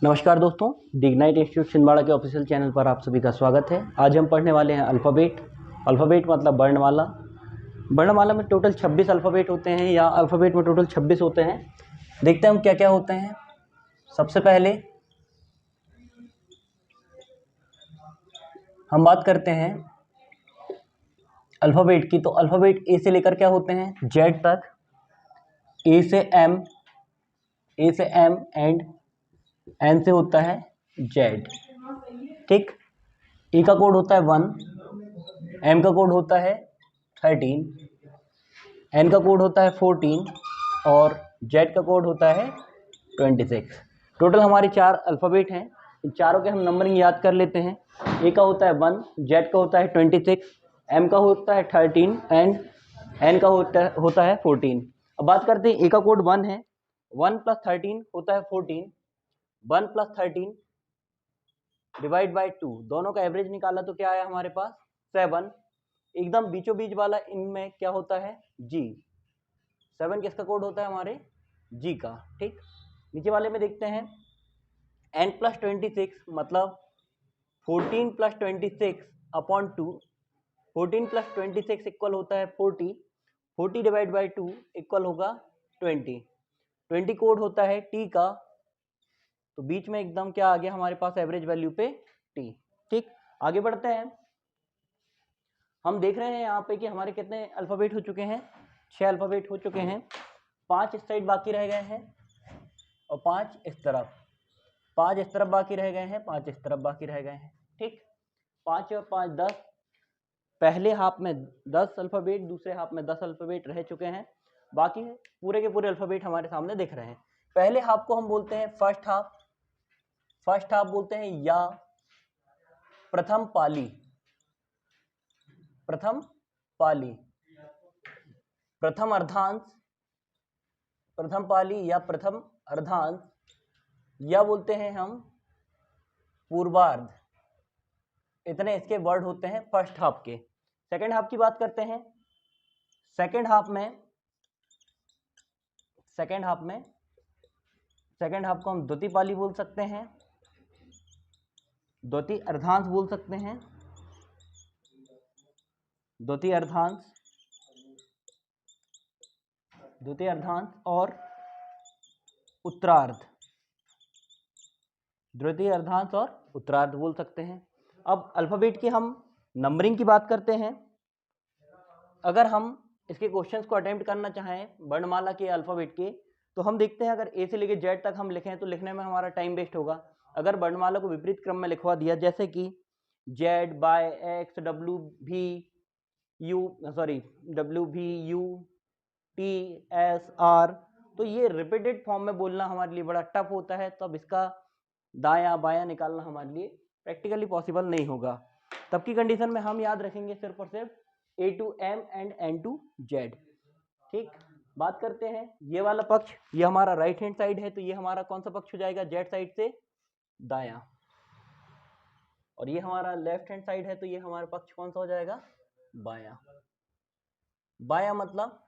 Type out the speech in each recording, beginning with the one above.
नमस्कार दोस्तों, the ignite institute Chhindwara के ऑफिशियल चैनल पर आप सभी का स्वागत है। आज हम पढ़ने वाले हैं अल्फ़ाबेट। अल्फ़ाबेट मतलब वर्णमाला। वर्णमाला में टोटल 26 अल्फ़ाबेट होते हैं या अल्फ़ाबेट में टोटल 26 होते हैं। देखते हैं हम क्या क्या होते हैं। सबसे पहले हम बात करते हैं अल्फ़ाबेट की। तो अल्फ़ाबेट ए से लेकर क्या होते हैं, जेड तक। ए से एम एंड एन से होता है जेड। ठीक। ए का कोड होता है 1, एम का कोड होता है 13, एन का कोड होता है 14 और जेड का कोड होता है 26। टोटल हमारे 4 अल्फ़ाबेट हैं। इन चारों के हम नंबरिंग याद कर लेते हैं। ए का होता है 1, जेड का होता है 26, एम का होता है 13 एंड एन का होता है 14। अब बात करते हैं, ए का कोड 1 है। 1 + 13 होता है 14। 1 + 13 डिवाइड बाई 2, दोनों का एवरेज निकाला तो क्या आया हमारे पास 7। एकदम बीचों बीच वाला इनमें क्या होता है, जी। 7 किसका कोड होता है, हमारे जी का। ठीक। नीचे वाले में देखते हैं, n + 26 मतलब 14 + 26 अपॉन 2। 14 + 26 इक्वल होता है 40। 40 डिवाइड बाई 2 इक्वल होगा 20। 20 कोड होता है टी का। तो बीच में एकदम क्या आ गया हमारे पास एवरेज वैल्यू पे टी। ठीक। आगे बढ़ते हैं। हम देख रहे हैं यहाँ पे कि हमारे कितने अल्फ़ाबेट हो चुके हैं, 6 अल्फ़ाबेट हो चुके हैं। 5 इस साइड बाकी रह गए हैं और 5 इस तरफ। 5 इस तरफ बाकी रह गए हैं, 5 इस तरफ बाकी रह गए हैं। ठीक। 5 और 5 10। पहले हाफ में 10 अल्फ़ाबेट, दूसरे हाफ में 10 अल्फ़ाबेट रह चुके हैं। बाकी पूरे के पूरे अल्फ़ाबेट हमारे सामने दिख रहे हैं। पहले हाफ को हम बोलते हैं फर्स्ट हाफ। फर्स्ट हाफ बोलते हैं या प्रथम पाली। प्रथम पाली, प्रथम अर्धांश, प्रथम पाली या प्रथम अर्धांश, या बोलते हैं हम पूर्वार्ध। इतने इसके वर्ड होते हैं फर्स्ट हाफ के। सेकंड हाफ की बात करते हैं। सेकंड हाफ को हम द्वितीय पाली बोल सकते हैं, द्वितीय अर्धांश बोल सकते हैं, द्वितीय अर्धांश और उत्तरार्ध। द्वितीय अर्धांश और उत्तरार्ध बोल सकते हैं। अब अल्फ़ाबेट की हम नंबरिंग की बात करते हैं। अगर हम इसके क्वेश्चंस को अटेम्प्ट करना चाहें वर्णमाला के अल्फ़ाबेट के, तो हम देखते हैं अगर ए से लेकर जेड तक हम लिखें तो लिखने में हमारा टाइम वेस्ट होगा। अगर वर्णमाला को विपरीत क्रम में लिखवा दिया, जैसे कि जेड बाय एक्स डब्ल्यू भी यू टी एस आर, तो ये रिपीटेड फॉर्म में बोलना हमारे लिए बड़ा टफ होता है। तब इसका दायां बायां निकालना हमारे लिए प्रैक्टिकली पॉसिबल नहीं होगा। तब की कंडीशन में हम याद रखेंगे सिर्फ और सिर्फ A to M and N to Z। ठीक। बात करते हैं ये वाला पक्ष, ये हमारा राइट हैंड साइड है, तो ये हमारा कौन सा पक्ष हो जाएगा, जेड साइड से दायां। और ये हमारा लेफ्ट हैंड साइड है, तो ये हमारा पक्ष कौन सा हो जाएगा, बायां। बायां मतलब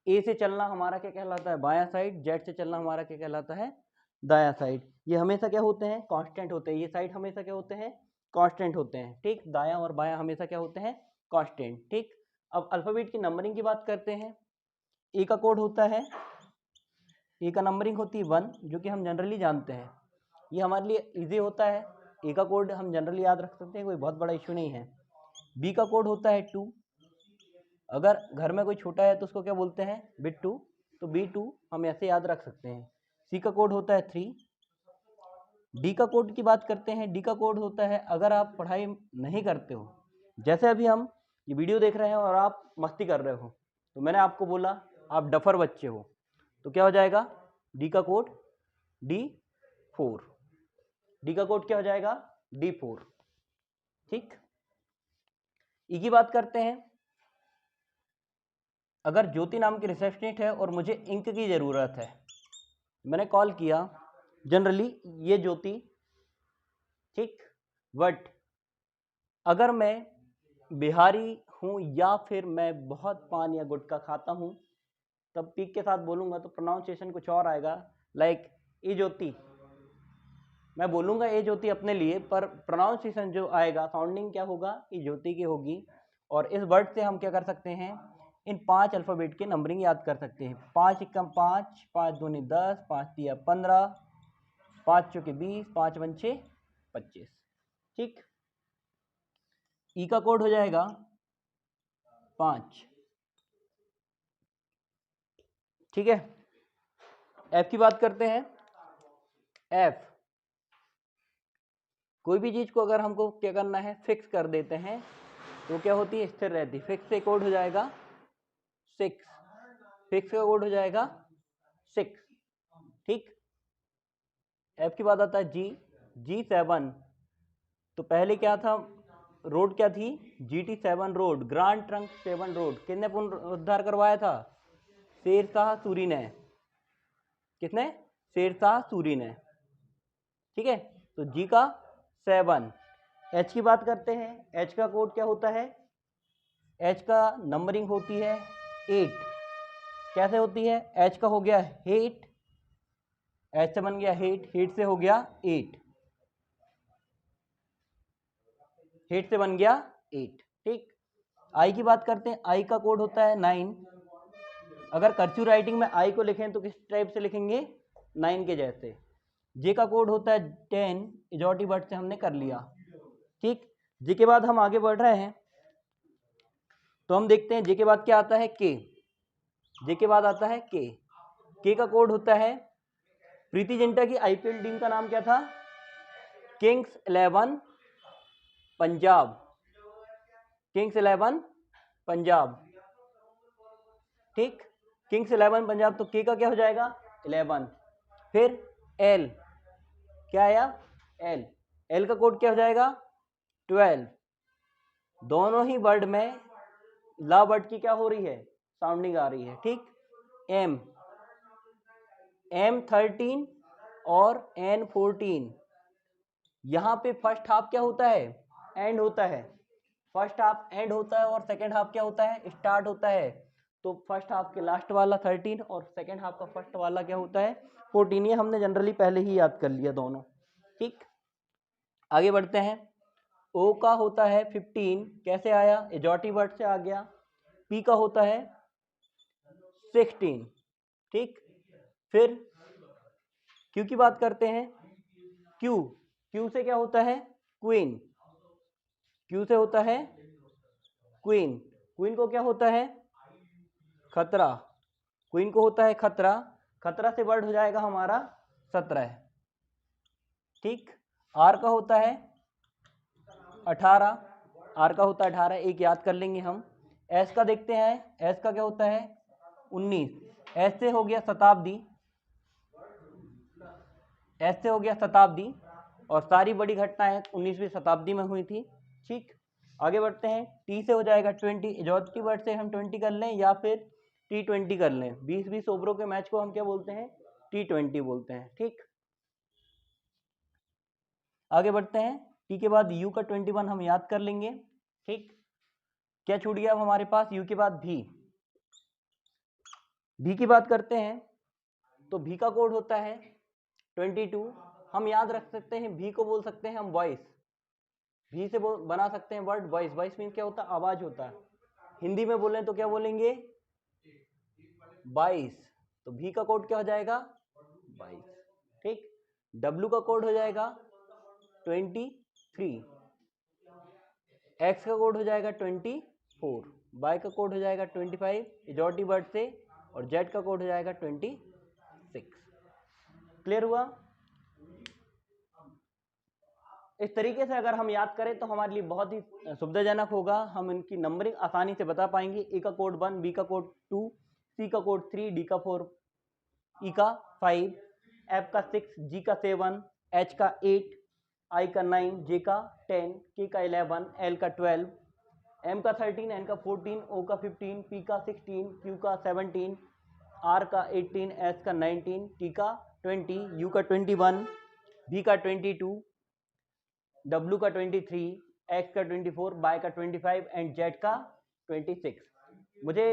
ए से चलना हमारा क्या कहलाता है, बायां साइड। जेड से चलना हमारा क्या कहलाता है, दायां साइड। ये हमेशा क्या होते हैं, कांस्टेंट होते हैं। ये साइड हमेशा क्या होते हैं, कांस्टेंट होते हैं। ठीक। दायां और बायां हमेशा क्या होते हैं, कांस्टेंट। ठीक। अब अल्फ़ाबेट की नंबरिंग की बात करते हैं। ए का कोड होता है, ए का नंबरिंग होती है 1, जो कि हम जनरली जानते हैं। ये हमारे लिए इजी होता है। ए का कोड हम जनरली याद रख सकते हैं, कोई बहुत बड़ा इशू नहीं है। बी का कोड होता है 2। अगर घर में कोई छोटा है तो उसको क्या बोलते हैं, बिट 2, तो B2 हम ऐसे याद रख सकते हैं। सी का कोड होता है 3। डी का कोड की बात करते हैं। डी का कोड होता है, अगर आप पढ़ाई नहीं करते हो, जैसे अभी हम ये वीडियो देख रहे हैं और आप मस्ती कर रहे हो, तो मैंने आपको बोला आप डफर बच्चे हो, तो क्या हो जाएगा, डी का कोड D4। डी का कोड क्या हो जाएगा, D4। ठीक। ई की बात करते हैं। अगर ज्योति नाम की रिसेप्शनिस्ट है और मुझे इंक की ज़रूरत है, मैंने कॉल किया, जनरली ये ज्योति। ठीक। बट अगर मैं बिहारी हूँ या फिर मैं बहुत पान या गुटखा खाता हूँ, तब पीक के साथ बोलूँगा तो प्रोनाउंसिएशन कुछ और आएगा, लाइक ई ज्योति, मैं बोलूँगा ए ज्योति अपने लिए, पर प्रोनाउंसिएशन जो आएगा, साउंडिंग क्या होगा, ई ज्योति की होगी। और इस वर्ड से हम क्या कर सकते हैं, इन 5 अल्फ़ाबेट के नंबरिंग याद कर सकते हैं। 5 एकम 5, 5 दूनी 10, 5 तिया 15, 5 चौके 20, 5 पंचे 25। ठीक। ई का कोड हो जाएगा 5। ठीक है। एफ की बात करते हैं। एफ, कोई भी चीज को अगर हमको क्या करना है, फिक्स कर देते हैं, तो क्या होती है, स्थिर रहती है। फिक्स से कोड हो जाएगा 6, फिक्स का कोड हो जाएगा 6। ठीक। एफ की बात आता है जी। G7, तो पहले क्या था, रोड क्या थी, GT7 road, grand trunk 7 road. किसने पुनरुद्धार करवाया था, शेरशाह सूरी ने। किसने, शेरशाह सूरी ने। ठीक है, तो जी का 7। एच की बात करते हैं। एच का कोड क्या होता है, एच का नंबरिंग होती है 8। कैसे होती है, एच का हो गया 8, एच से बन गया 8, 8 से हो गया 8, 8 से बन गया 8। ठीक। आई की बात करते हैं। आई का कोड होता है 9। अगर कर्सिव राइटिंग में आई को लिखें तो किस टाइप से लिखेंगे, 9 के जैसे। जे का कोड होता है 10, इजॉटी वर्ड से हमने कर लिया। ठीक। जे के बाद हम आगे बढ़ रहे हैं, तो हम देखते हैं जे के बाद क्या आता है, के। जे के बाद आता है के। के का कोड होता है, प्रीति जिंटा की आईपीएल टीम का नाम क्या था, किंग्स 11 पंजाब। किंग्स 11 पंजाब। ठीक। किंग्स 11 पंजाब, तो के का क्या हो जाएगा, 11। फिर एल, क्या आया, एल। एल का कोड क्या हो जाएगा, 12। दोनों ही वर्ड में ला वर्ड की क्या हो रही है, साउंडिंग आ रही है। ठीक। एम, M13 और N14। यहाँ पे फर्स्ट हाफ क्या होता है, एंड होता है। फर्स्ट हाफ एंड होता है और सेकंड हाफ क्या होता है, स्टार्ट होता है। तो फर्स्ट हाफ के लास्ट वाला 13 और सेकंड हाफ का फर्स्ट वाला क्या होता है, 14। ये हमने जनरली पहले ही याद कर लिया दोनों। ठीक। आगे बढ़ते हैं। ओ का होता है 15, कैसे आया, एजॉटी वर्ड से आ गया। पी का होता है 16। ठीक। फिर क्यू की बात करते हैं। क्यू, क्यू से क्या होता है, क्वीन। क्यू से होता है क्वीन। क्वीन को क्या होता है, खतरा। क्वीन को होता है खतरा। खतरा से वर्ड हो जाएगा हमारा 17। ठीक। आर का होता है 18। आर का होता है 18, एक याद कर लेंगे हम। एस का देखते हैं। एस का क्या होता है 19। एस से हो गया शताब्दी। एस से हो गया शताब्दी, और सारी बड़ी घटनाएं 19वीं शताब्दी में हुई थी। ठीक। आगे बढ़ते हैं। टी से हो जाएगा 20। इजॉटी वर्ड से हम 20 कर लें या फिर T20 कर लें। 20-20 ओवरों के मैच को हम क्या बोलते हैं, T20 बोलते हैं। ठीक। आगे बढ़ते हैं। टी के बाद यू का 21 हम याद कर लेंगे। ठीक। क्या छूट गया अब हमारे पास, यू के बाद भी। भी की बात करते हैं, तो भी का कोड होता है 22। हम याद रख सकते हैं, भी को बोल सकते हैं हम वॉइस। भी से बना सकते हैं वर्ड वॉइस। वॉइस मीन्स क्या होता है, आवाज होता है। हिंदी में बोलें तो क्या बोलेंगे, 22। तो भी का कोड क्या हो जाएगा, 22। ठीक। डब्ल्यू का कोड हो जाएगा 23। एक्स का कोड हो जाएगा 24। वाई का कोड हो जाएगा 25 इजॉटी वर्ड से, और जेड का कोड हो जाएगा 26। क्लियर हुआ। इस तरीके से अगर हम याद करें तो हमारे लिए बहुत ही सुविधाजनक होगा। हम इनकी नंबरिंग आसानी से बता पाएंगे। ए का कोड 1, बी का कोड 2, सी का कोड 3, डी का 4, ई का 5, एफ का 6, जी का 7, एच का 8, आई का 9, जे का 10, के का 11, एल का 12, एम का 13, एन का 14, ओ का 15, पी का 16, क्यू का 17, आर का 18, एस का 19, टी का 20, यू का 21, बी का 22, डब्ल्यू का 23, एक्स का 24, वाई का 25 एंड जेड का 26। मुझे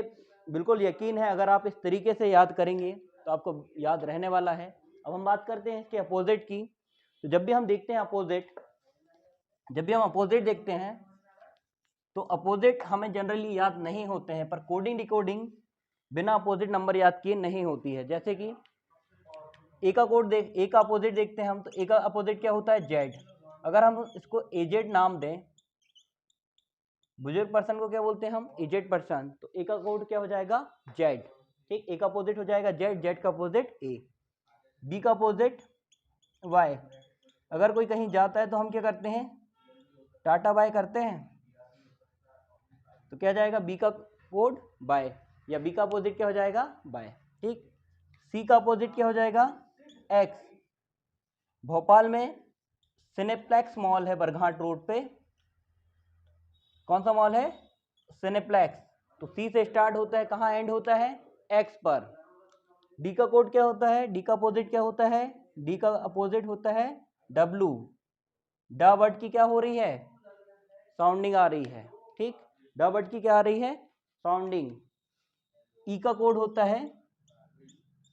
बिल्कुल यकीन है अगर आप इस तरीके से याद करेंगे तो आपको याद रहने वाला है। अब हम बात करते हैं इसके अपोजिट की। तो जब भी हम देखते हैं अपोजिट, जब भी हम अपोजिट देखते हैं तो अपोजिट हमें जनरली याद नहीं होते हैं, पर कोडिंग डिकोडिंग बिना अपोजिट नंबर याद किए नहीं होती है। जैसे कि ए का कोड देख, ए का अपोजिट देखते हैं हम, तो ए का अपोजिट क्या होता है? जेड। अगर हम इसको एजेड नाम दें, बुजुर्ग पर्सन को क्या बोलते हैं हम? Aged person. तो ए का कोड क्या हो जाएगा? जेड। ठीक, ए का अपोजिट हो जाएगा जेड, जेड का अपोजिट ए। बी का अपोजिट वाई। अगर कोई कहीं जाता है तो हम क्या करते हैं? टाटा बाय करते हैं, तो क्या जाएगा? बी का कोड बाय, या बी का अपोजिट क्या हो जाएगा? बाय। ठीक, सी का अपोजिट क्या हो जाएगा? एक्स। भोपाल में सिनेप्लेक्स मॉल है बरघाट रोड पे, कौन सा मॉल है? सिनेप्लेक्स। तो सी से स्टार्ट होता है, कहाँ एंड होता है? एक्स पर। डी का कोड क्या होता है? डी का अपोजिट क्या होता है? डी का अपोजिट होता है डब्लू। ड वर्ड की क्या हो रही है? साउंडिंग आ रही है। ठीक, ड वर्ड की क्या आ रही है? साउंडिंग। ई का कोड होता है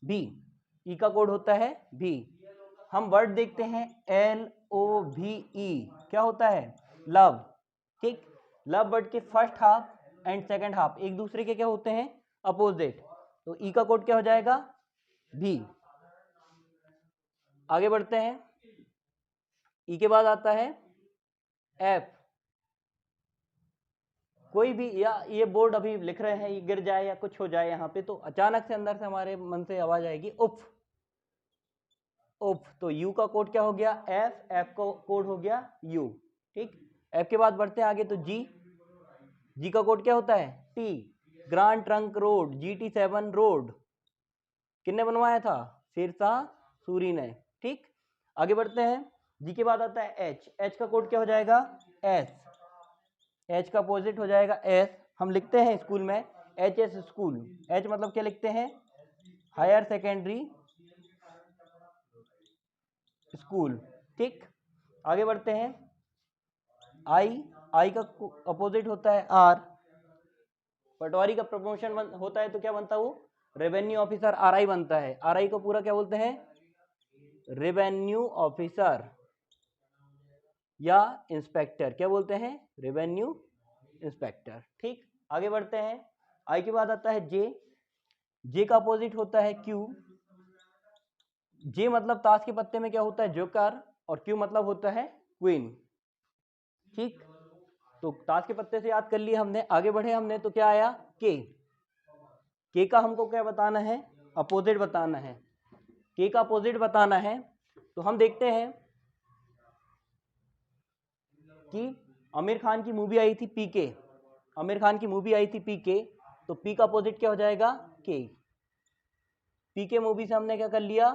बी, ई का कोड होता है बी। हम वर्ड देखते हैं LOVE, क्या होता है? लव। ठीक, लव वर्ड के first half and second half एक दूसरे के क्या होते हैं? अपोजिट। तो ई का कोड क्या हो जाएगा? बी। आगे बढ़ते हैं, ई के बाद आता है एफ। कोई भी, या ये बोर्ड अभी लिख रहे हैं, ये गिर जाए या कुछ हो जाए यहाँ पे, तो अचानक से अंदर से हमारे मन से आवाज आएगी उफ, उफ। तो यू का कोड क्या हो गया? एफ। एफ का कोड हो गया यू। ठीक, एफ के बाद बढ़ते हैं आगे, तो जी। जी का कोड क्या होता है? T. Grand trunk road, GT7 road किसने बनवाया था? शेरशाह सूरी ने। ठीक, आगे बढ़ते हैं, जी के बाद आता है एच। एच का कोड क्या हो जाएगा? एस। एच का अपोजिट हो जाएगा एस। हम लिखते हैं स्कूल में HS स्कूल। एच मतलब क्या लिखते हैं? Higher secondary school. ठीक, आगे बढ़ते हैं, आई। आई का अपोजिट होता है आर। पटवारी का प्रमोशन होता है तो क्या बनता है वो? रेवेन्यू ऑफिसर, RI बनता है। RI को पूरा क्या बोलते हैं? रेवेन्यू ऑफिसर या इंस्पेक्टर, क्या बोलते हैं? Revenue inspector. ठीक, आगे बढ़ते हैं, आई के बाद आता है जे। जे का अपोजिट होता है क्यू। जे मतलब ताश के पत्ते में क्या होता है? जोकर। और क्यू मतलब होता है क्वीन। ठीक, तो ताश के पत्ते से याद कर लिए हमने। आगे बढ़े हमने तो क्या आया? के। के का हमको क्या बताना है? अपोजिट बताना है। के का अपोजिट बताना है, तो हम देखते हैं कि आमिर खान की मूवी आई थी PK। आमिर खान की मूवी आई थी PK, तो पी का अपोजिट क्या हो जाएगा? के। PK मूवी से हमने क्या कर लिया?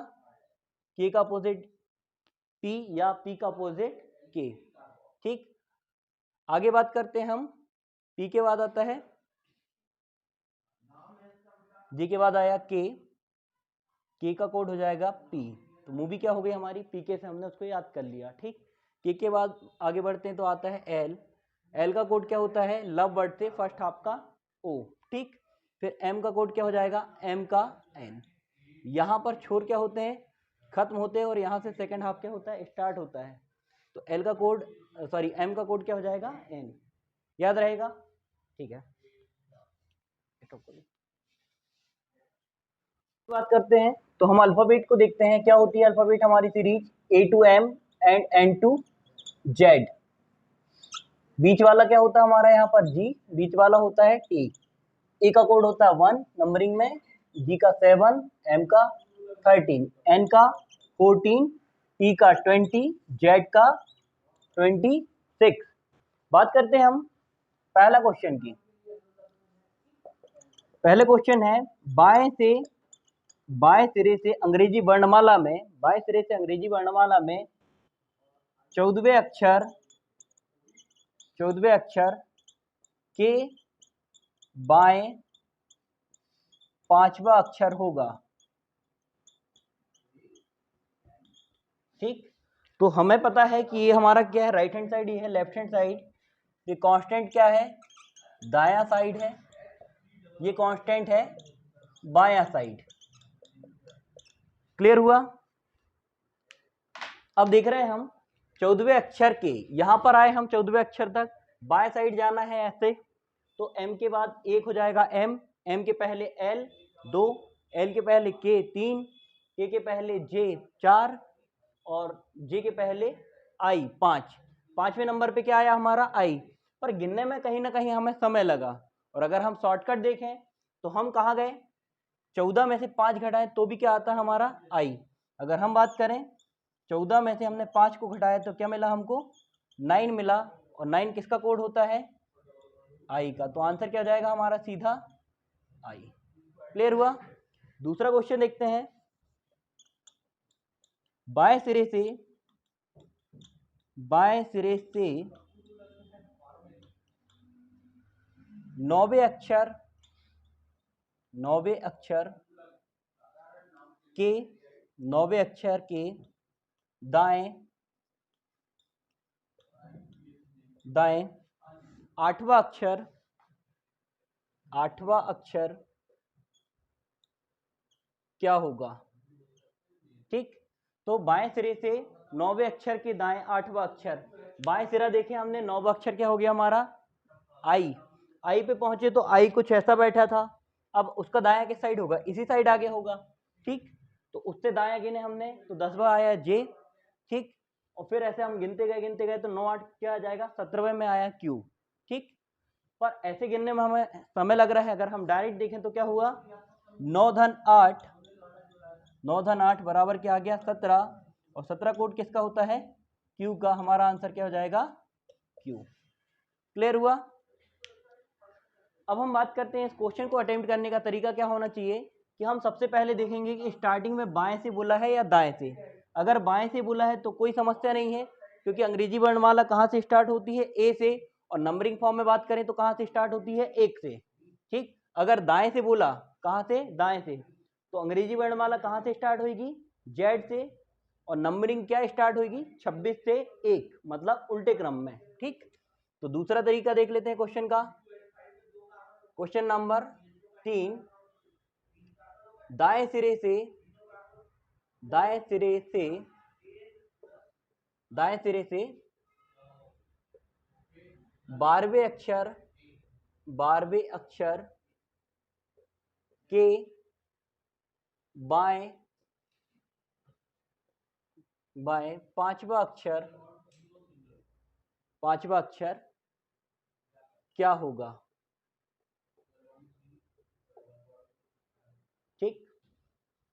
के का अपोजिट पी, या पी का अपोजिट के। ठीक, आगे बात करते हैं हम, पी के बाद आता है जी, के बाद आया के का कोड हो जाएगा पी। तो मूवी क्या हो गई हमारी? PK से हमने उसको याद कर लिया। ठीक, के बाद आगे बढ़ते हैं तो आता है एल। एल का कोड क्या होता है? लव वर्ड से फर्स्ट हाफ का O। ठीक, फिर एम का कोड क्या हो जाएगा? एम का N। यहाँ पर छोर क्या होते हैं? खत्म होते हैं, और यहाँ से सेकंड हाफ क्या होता है? स्टार्ट होता है। तो एल का कोड, सॉरी एम का कोड क्या हो जाएगा? N। याद रहेगा? ठीक है, बात करते हैं तो हम अल्फाबेट को देखते हैं। क्या होती है अल्फाबेट हमारी series? A to M and N to Z। बीच वाला क्या होता है हमारा यहाँ पर? G। बीच वाला होता है T। A का कोड होता है 1 नंबरिंग में, G का 7, M का 13, N का 14, T का 20, Z का 26। बात करते हैं हम पहला क्वेश्चन की। पहले क्वेश्चन है, बाएं सिरे से अंग्रेजी वर्णमाला में, बाएं सिरे से अंग्रेजी वर्णमाला में 14वें अक्षर के बाएं 5वां अक्षर होगा। ठीक, तो हमें पता है कि ये हमारा क्या है? राइट हैंड साइड, ये है लेफ्ट हैंड साइड। ये कांस्टेंट क्या है? दायां साइड है। ये कांस्टेंट है बायां साइड। क्लियर हुआ? अब देख रहे हैं हम 14वें अक्षर के, यहां पर आए हम 14वें अक्षर तक, बाएं साइड जाना है ऐसे, तो m के बाद 1 हो जाएगा m, m के पहले l 2, l के पहले k 3, k के पहले j 4 और j के पहले i 5। 5वें नंबर पे क्या आया हमारा i, पर गिनने में कहीं ना कहीं हमें समय लगा। और अगर हम शॉर्टकट देखें तो हम कहाँ गए, 14 में से 5 घटाएं तो भी क्या आता है हमारा i। अगर हम बात करें 14 में से हमने 5 को घटाया तो क्या मिला हमको, 9 मिला, और 9 किसका कोड होता है, आई का। तो आंसर क्या हो जाएगा हमारा, सीधा आई। क्लियर हुआ। दूसरा क्वेश्चन देखते हैं। बाएं सिरे से 9वें अक्षर के 9वें अक्षर के दाएं 8वां अक्षर क्या होगा। ठीक, तो बाएं सिरे से 9वें अक्षर के दाएं 8वां अक्षर, बाएं सिरा देखें हमने, 9वां अक्षर क्या हो गया हमारा, आई। आई पे पहुंचे तो आई कुछ ऐसा बैठा था, अब उसका दाया किस साइड होगा, इसी साइड आगे होगा। ठीक, तो उससे दाया गिने हमने तो 10वां आया जे। ठीक, और फिर ऐसे हम गिनते गए तो 9 8 क्या आ जाएगा, 17वें में आया क्यू। ठीक, पर ऐसे गिनने में हमें समय लग रहा है, अगर हम डायरेक्ट देखें तो क्या हुआ, 9 धन 8 बराबर क्या आ गया, 17, और 17 कोड किसका होता है, क्यू का। हमारा आंसर क्या हो जाएगा, क्यू। क्लियर हुआ। अब हम बात करते हैं इस क्वेश्चन को अटेम्प्ट करने का तरीका क्या होना चाहिए, कि हम सबसे पहले देखेंगे कि स्टार्टिंग में बाएं से बोला है या दाएं से। अगर बाएं से बोला है तो कोई समस्या नहीं है, क्योंकि अंग्रेजी वर्णमाला कहाँ से स्टार्ट होती है, ए से, और नंबरिंग फॉर्म में बात करें तो कहाँ से स्टार्ट होती है, 1 से। ठीक, अगर दाएं से बोला, कहाँ से, दाएं से, तो अंग्रेजी वर्णमाला कहाँ से स्टार्ट होगी, जेड से, और नंबरिंग क्या स्टार्ट होगी, 26 से 1, मतलब उल्टे क्रम में। ठीक, तो दूसरा तरीका देख लेते हैं क्वेश्चन का। क्वेश्चन नंबर 3, दाएं सिरे से 12वें अक्षर के बाएं 5वां अक्षर क्या होगा। ठीक,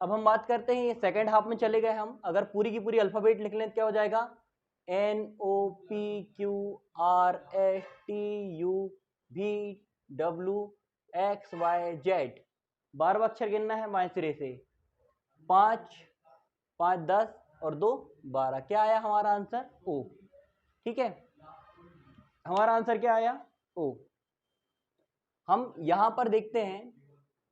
अब हम बात करते हैं, ये सेकेंड हाफ में चले गए हम। अगर पूरी की पूरी अल्फाबेट लिख लें तो क्या हो जाएगा, NOPQRSTUVWXYZ। 12वां अक्षर गिनना है बाएं सिरे से, 5 5 10 और 2 12, क्या आया हमारा आंसर, ओ। ठीक है, हमारा आंसर क्या आया, ओ। हम यहां पर देखते हैं,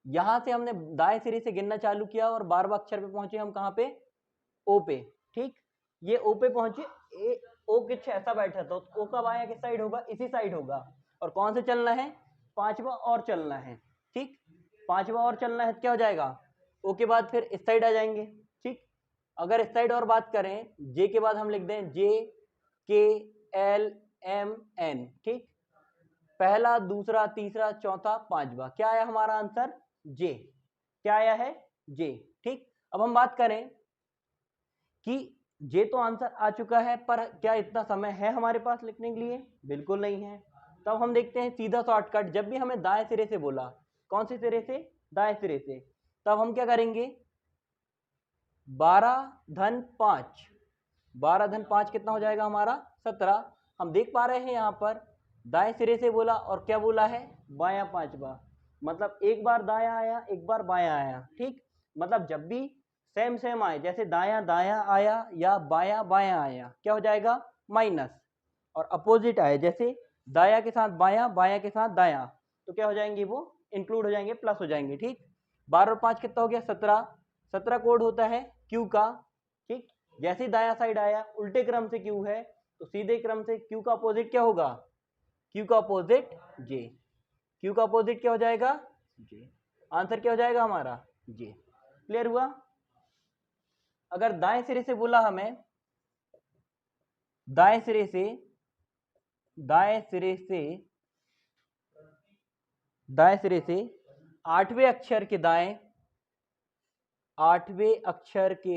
यहां से हमने दाएं सिरे से गिनना चालू किया और 12वां अक्षर पे पहुंचे हम कहां पे, ओ पे। ठीक, ये ओ पे पहुंचे, ओ कुछ ऐसा बैठा तो ओ का बायां किस साइड होगा, इसी साइड होगा। और कौन से चलना है, 5वां और चलना है। ठीक, 5वां और चलना है, क्या हो जाएगा, ओ के बाद फिर इस साइड आ जाएंगे। ठीक, अगर इस साइड और बात करें, जे के बाद हम लिख दें JKLMN। ठीक, पहला, दूसरा, तीसरा, चौथा, 5वां, क्या आया हमारा आंसर, जे। क्या आया है, जे। ठीक, अब हम बात करें कि जे तो आंसर आ चुका है, पर क्या इतना समय है हमारे पास लिखने के लिए, बिल्कुल नहीं है। तब हम देखते हैं सीधा शॉर्टकट, जब भी हमें दाएं सिरे से बोला, कौन से सिरे से, दाएं सिरे से, तब हम क्या करेंगे, 12 धन 5, 12 धन 5 कितना हो जाएगा हमारा, 17। हम देख पा रहे हैं यहाँ पर दाएं सिरे से बोला और क्या बोला है, बायां 5वां, मतलब एक बार दायां आया, एक बार बायां आया। ठीक, मतलब जब भी सेम सेम आए, जैसे दायां दायां आया या बायां बायां आया, क्या हो जाएगा, माइनस। और अपोजिट आए, जैसे दाया के साथ बायां, बायां के साथ दायां, तो क्या हो जाएंगे, वो इंक्लूड हो जाएंगे, प्लस हो जाएंगे। ठीक, 12 और 5 कितना हो गया, 17। 17 कोड होता है क्यू का। ठीक, जैसे दाया साइड आया, उल्टे क्रम से क्यू है, तो सीधे क्रम से क्यू का अपोजिट क्या होगा, क्यू का अपोजिट जे। क्यू का अपोजिट क्या हो जाएगा, जे। आंसर क्या हो जाएगा हमारा, जे। क्लियर हुआ। अगर दाएं सिरे से बोला हमें दाएं सिरे से दाएं सिरे से आठवें अक्षर के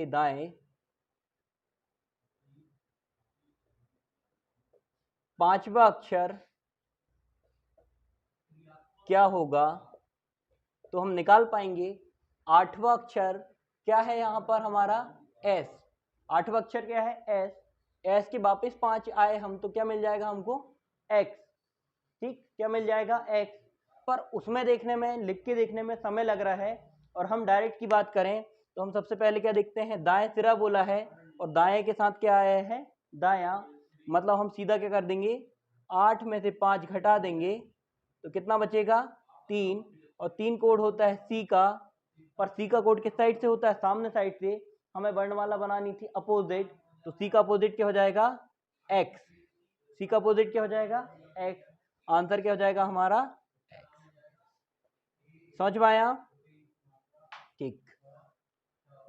दाएं पांचवा अक्षर क्या होगा, तो हम निकाल पाएंगे। आठवां अक्षर क्या है यहाँ पर हमारा एस। आठवां अक्षर क्या है एस। एस के वापस 5 आए हम तो क्या मिल जाएगा हमको एक्स। ठीक, क्या मिल जाएगा एक्स। पर उसमें देखने में, लिख के देखने में समय लग रहा है, और हम डायरेक्ट की बात करें तो हम सबसे पहले क्या देखते हैं, दाएं सिरा बोला है और दाएं के साथ क्या आया है दायां। मतलब हम सीधा क्या कर देंगे, 8 में से 5 घटा देंगे तो कितना बचेगा 3। और 3 कोड होता है सी का, पर सी का कोड किस साइड से होता है, सामने साइड से। हमें वर्णमाला बनानी थी अपोजिट, तो सी का अपोजिट क्या हो जाएगा एक्स। सी का अपोजिट क्या हो जाएगा एक्स। आंसर क्या हो जाएगा हमारा एक्स। समझ में आया? ठीक,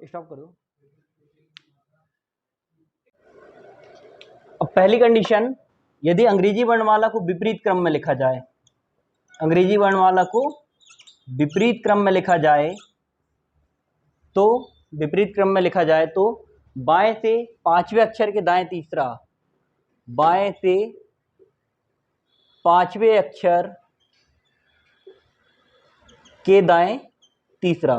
स्टॉप कर दो। अब पहली कंडीशन, यदि अंग्रेजी वर्णमाला को विपरीत क्रम में लिखा जाए, अंग्रेजी वर्णमाला को विपरीत क्रम में लिखा जाए तो बाएं से पांचवें अक्षर के दाएं तीसरा, बाएं से पांचवें अक्षर के दाएं तीसरा।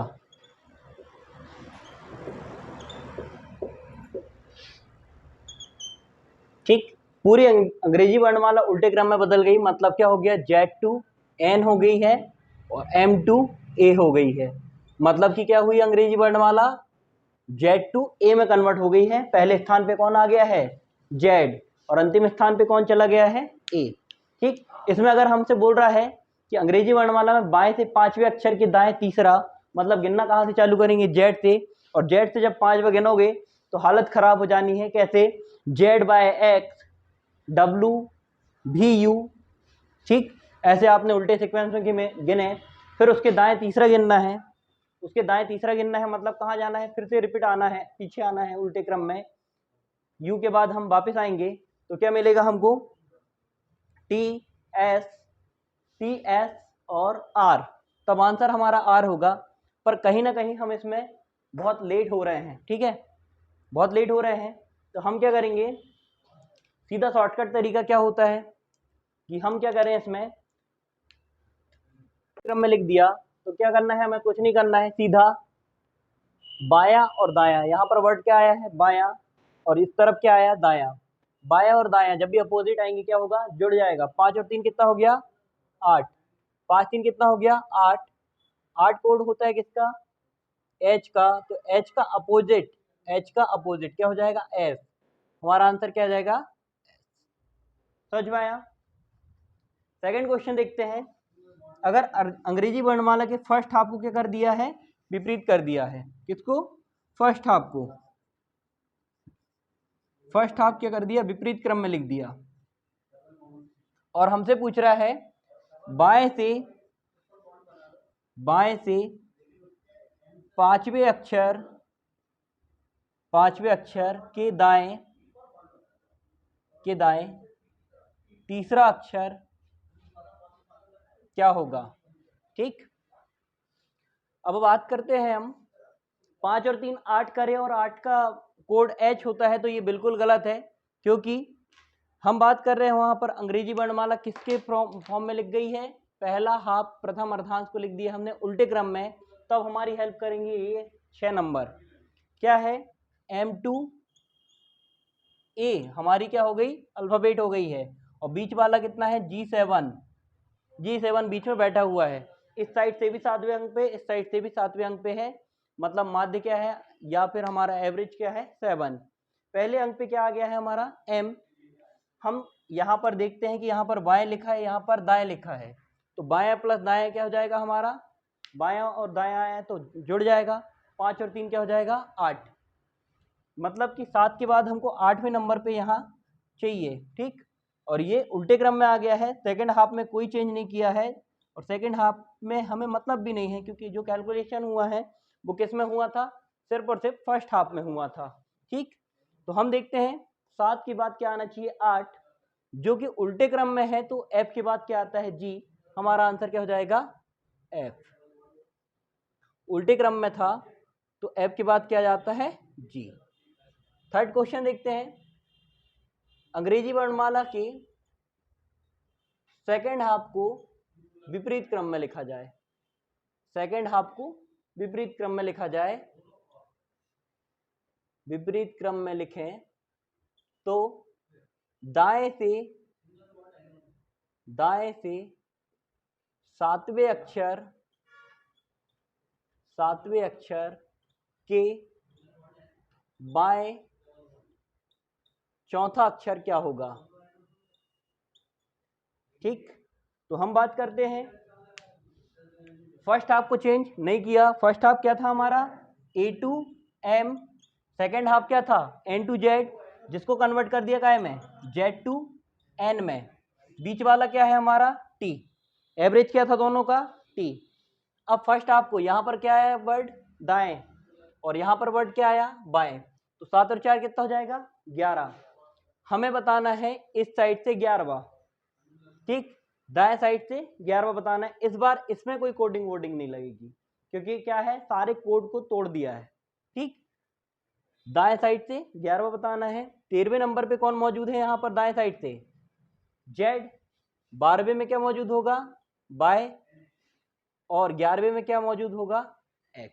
ठीक, पूरी अंग्रेजी वर्णमाला उल्टे क्रम में बदल गई। मतलब क्या हो गया, Z to N हो गई है और M to A हो गई है। मतलब कि क्या हुई, अंग्रेजी वर्णमाला Z to A में कन्वर्ट हो गई है। पहले स्थान पे कौन आ गया है Z, और अंतिम स्थान पे कौन चला गया है A। ठीक, इसमें अगर हमसे बोल रहा है कि अंग्रेजी वर्णमाला में बाएं से पांचवें अक्षर के दाएं तीसरा, मतलब गिनना कहां से चालू करेंगे Z से, और Z से जब 5 बार गिनोगे तो हालत खराब हो जानी है। कैसे, Z by X W भी U। ठीक, ऐसे आपने उल्टे सीक्वेंस में गिने, फिर उसके दाएं तीसरा गिनना है, मतलब कहाँ जाना है, फिर से रिपीट आना है, पीछे आना है उल्टे क्रम में। यू के बाद हम वापस आएंगे तो क्या मिलेगा हमको, टी एस सी एस और आर, तब आंसर हमारा आर होगा। पर कहीं ना कहीं हम इसमें बहुत लेट हो रहे हैं। ठीक है, बहुत लेट हो रहे हैं, तो हम क्या करेंगे, सीधा शॉर्टकट तरीका क्या होता है कि हम क्या करें, इसमें क्रम में लिख दिया तो क्या करना है, हमें कुछ नहीं करना है, सीधा बायां और दायां। यहाँ पर वर्ड क्या आया है बायां, और इस तरफ क्या आया दायां। बायां और दायां जब भी अपोजिट आएंगे क्या होगा, जुड़ जाएगा। 5 और 3 कितना हो गया 8, 5 3 कितना हो गया 8। 8 कोड होता है किसका, एच का, तो एच का अपोजिट क्या हो जाएगा एस। हमारा आंसर क्या आ जाएगा, समझ में आया? सेकंड क्वेश्चन देखते हैं। अगर अंग्रेजी वर्णमाला के फर्स्ट हाफ को क्या कर दिया है, विपरीत कर दिया है। किसको, फर्स्ट हाफ को। फर्स्ट हाफ क्या कर दिया, विपरीत क्रम में लिख दिया, और हमसे पूछ रहा है बाएं से पांचवें अक्षर के दाएं तीसरा अक्षर क्या होगा। ठीक, अब बात करते हैं हम, 5 और 3 8 करें और 8 का कोड एच होता है, तो ये बिल्कुल गलत है, क्योंकि हम बात कर रहे हैं वहां पर अंग्रेजी वर्णमाला किसके फॉर्म में लिख गई है, पहला हाफ प्रथम अर्धांश को लिख दिया हमने उल्टे क्रम में। तब हमारी हेल्प करेंगे ये 6 नंबर, क्या है M2 A, हमारी क्या हो गई अल्फाबेट हो गई है, और बीच वाला कितना है G7 बीच में बैठा हुआ है। इस साइड से भी 7वें अंक पे, इस साइड से भी 7वें अंक पे है, मतलब माध्य क्या है या फिर हमारा एवरेज क्या है 7। पहले अंक पे क्या आ गया है हमारा M। हम यहाँ पर देखते हैं कि यहाँ पर बाएं लिखा है, यहाँ पर दाएं लिखा है, तो बाएं प्लस दाएं क्या हो जाएगा हमारा, बायां और दायां आया तो जुड़ जाएगा। 5 और 3 क्या हो जाएगा 8, मतलब कि 7 के बाद हमको 8वें नंबर पे यहाँ चाहिए। ठीक, और ये उल्टे क्रम में आ गया है, सेकंड हाफ में कोई चेंज नहीं किया है, और सेकंड हाफ में हमें मतलब भी नहीं है, क्योंकि जो कैलकुलेशन हुआ है वो किस में हुआ था, सिर्फ और सिर्फ फर्स्ट हाफ में हुआ था। ठीक, तो हम देखते हैं 7 के बाद क्या आना चाहिए 8, जो कि उल्टे क्रम में है तो F के बाद क्या आता है G, हमारा आंसर क्या हो जाएगा F। उल्टे क्रम में था तो F के बाद क्या जाता है G। थर्ड क्वेश्चन देखते हैं, अंग्रेजी वर्णमाला के सेकेंड हाफ को विपरीत क्रम में लिखा जाए। सेकेंड हाफ को विपरीत क्रम में लिखा जाए, विपरीत क्रम में लिखें तो दाएं से सातवें अक्षर के बाएं चौथा अक्षर क्या होगा। ठीक, तो हम बात करते हैं, फर्स्ट हाफ को चेंज नहीं किया। फर्स्ट हाफ क्या था हमारा A to M, second half क्या था N to Z, जिसको कन्वर्ट कर दिया काय में Z to N में। बीच वाला क्या है हमारा T, एवरेज क्या था दोनों का T। अब फर्स्ट हाफ को यहाँ पर क्या आया वर्ड दाएं और यहाँ पर वर्ड क्या आया बाएं, तो 7 और 4 कितना हो जाएगा 11। हमें बताना है इस साइड से 11वां, ठीक, दाएं साइड से 11वां बताना है। इस बार इसमें कोई कोडिंग वोडिंग नहीं लगेगी क्योंकि क्या है सारे कोड को तोड़ दिया है। ठीक, दाएं साइड से 11वां बताना है। 13वें नंबर पे कौन मौजूद है यहाँ पर दाएं साइड से Z, 12वें में क्या मौजूद होगा Y और 11वें में क्या मौजूद होगा X।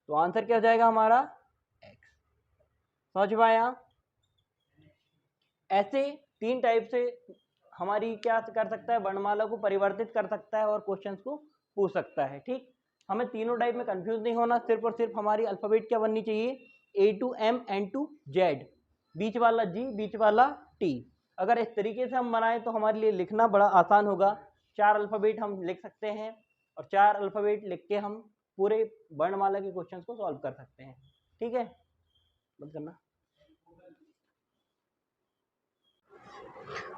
तो आंसर क्या हो जाएगा हमारा X। समझ में आया। ऐसे 3 टाइप से हमारी क्या कर सकता है वर्णमाला को परिवर्तित कर सकता है और क्वेश्चंस को पूछ सकता है। ठीक, हमें तीनों टाइप में कंफ्यूज नहीं होना, सिर्फ और सिर्फ हमारी अल्फाबेट क्या बननी चाहिए A to M N to Z, बीच वाला G बीच वाला T। अगर इस तरीके से हम बनाएं तो हमारे लिए लिखना बड़ा आसान होगा। 4 अल्फाबेट हम लिख सकते हैं और 4 अल्फाबेट लिख के हम पूरे वर्णमाला के क्वेश्चंस को सॉल्व कर सकते हैं। ठीक है, बंद करना।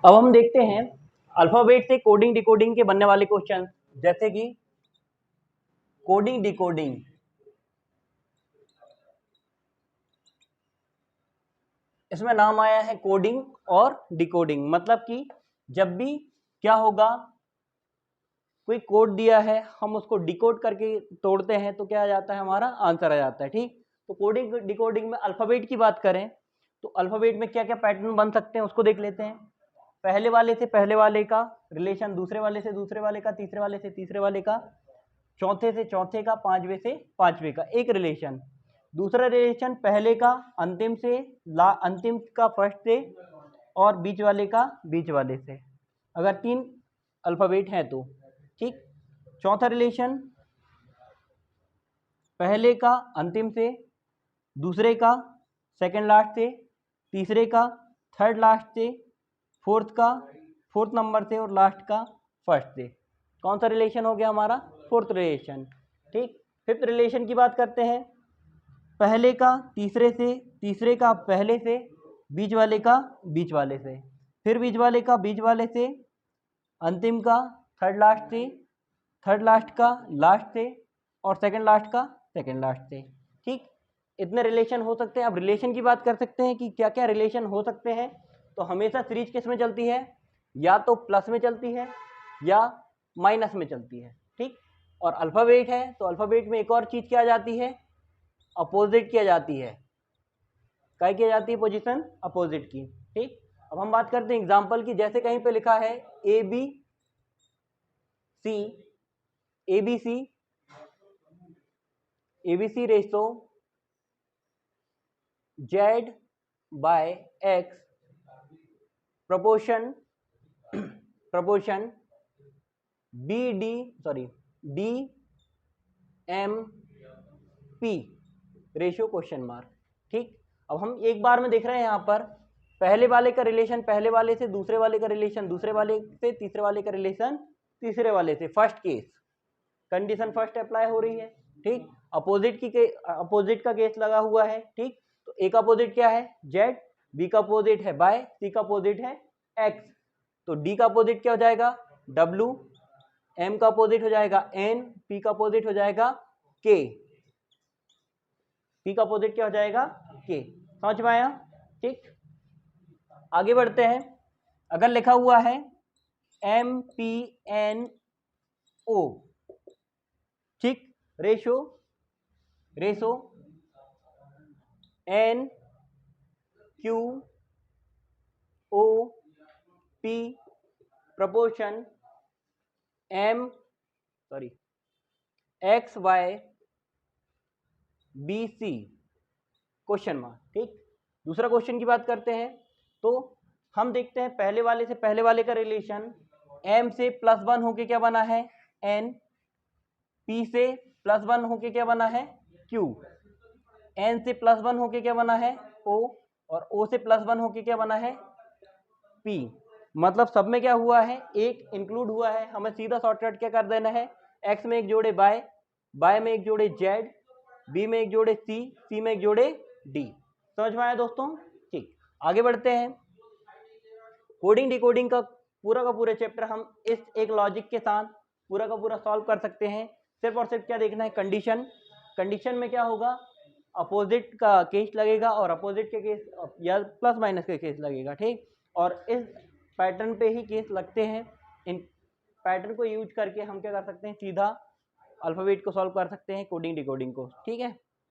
अब हम देखते हैं अल्फाबेट से कोडिंग डिकोडिंग के बनने वाले क्वेश्चन, जैसे कि कोडिंग डिकोडिंग। इसमें नाम आया है कोडिंग और डिकोडिंग, मतलब कि जब भी क्या होगा कोई कोड दिया है हम उसको डिकोड करके तोड़ते हैं तो क्या आ जाता है हमारा आंसर आ जाता है। ठीक, तो कोडिंग डिकोडिंग में अल्फाबेट की बात करें तो अल्फाबेट में क्या क्या पैटर्न बन सकते हैं उसको देख लेते हैं। पहले वाले से पहले वाले का रिलेशन, दूसरे वाले से दूसरे वाले का, तीसरे वाले से तीसरे वाले का, चौथे से चौथे का, पांचवे से पांचवे का एक रिलेशन। दूसरा रिलेशन पहले का अंतिम से अंतिम का फर्स्ट से और बीच वाले का बीच वाले से, अगर 3 अल्फाबेट हैं तो। ठीक, चौथा रिलेशन पहले का अंतिम से, दूसरे का सेकंड लास्ट से, तीसरे का थर्ड लास्ट से, फोर्थ का फोर्थ नंबर से और लास्ट का फर्स्ट से। कौन सा रिलेशन हो गया हमारा फोर्थ रिलेशन। ठीक, फिफ्थ रिलेशन की बात करते हैं, पहले का तीसरे से, तीसरे का पहले से, बीच वाले का बीच वाले से, फिर बीच वाले का बीच वाले से, अंतिम का थर्ड लास्ट से, थर्ड लास्ट का लास्ट से और सेकंड लास्ट का सेकंड लास्ट से। ठीक, इतने रिलेशन हो सकते हैं। अब रिलेशन की बात कर सकते हैं कि क्या क्या रिलेशन हो सकते हैं। तो हमेशा सीरीज किस में चलती है, या तो प्लस में चलती है या माइनस में चलती है। ठीक, और अल्फाबेट है तो अल्फाबेट में एक और चीज क्या जाती है अपोजिट किया जाती है। क्या किया जाती है पोजीशन अपोजिट की। ठीक, अब हम बात करते हैं एग्जांपल की, जैसे कहीं पे लिखा है ABC ratio Z by X proportion DMP ratio question mark. ठीक, अब हम एक बार में देख रहे हैं यहाँ पर पहले वाले का रिलेशन पहले वाले से, दूसरे वाले का रिलेशन दूसरे वाले से, तीसरे वाले का रिलेशन तीसरे वाले से। First case condition first apply हो रही है। ठीक, अपोजिट का केस लगा हुआ है। ठीक, तो ए का अपोजिट क्या है Z, बी का अपोजिट है बाय, सी का अपोजिट है X, तो डी का अपोजिट क्या हो जाएगा W, M का अपोजिट हो जाएगा N, P का अपोजिट हो जाएगा K, P का अपोजिट क्या हो जाएगा K। समझ में आया। ठीक, आगे बढ़ते हैं। अगर लिखा हुआ है MPNO, ठीक, ratio NQOP proportion XYBC question mark, ठीक। दूसरा क्वेश्चन की बात करते हैं तो हम देखते हैं पहले वाले से पहले वाले का रिलेशन, M से +1 होके क्या बना है N, P से +1 होके क्या बना है Q, N से +1 होके क्या बना है O, और O से +1 होके क्या बना है P। मतलब सब में क्या हुआ है, एक इंक्लूड हुआ है। हमें सीधा शॉर्टकट क्या कर देना है, X में एक जोड़े Y में एक जोड़े Z, B में एक जोड़े C में एक जोड़े D। समझ में आया दोस्तों? ठीक, आगे बढ़ते हैं। कोडिंग डिकोडिंग का पूरा चैप्टर हम इस एक लॉजिक के साथ पूरा का पूरा सॉल्व कर सकते हैं। सिर्फ और सिर्फ क्या देखना है, कंडीशन में क्या होगा, अपोजिट का केस लगेगा और अपोजिट के केस या प्लस माइनस के केस लगेगा, ठीक। और इस पैटर्न पे ही केस लगते हैं। इन पैटर्न को यूज करके हम क्या कर सकते हैं, सीधा अल्फाबेट को सॉल्व कर सकते हैं, कोडिंग डिकोडिंग को, ठीक है।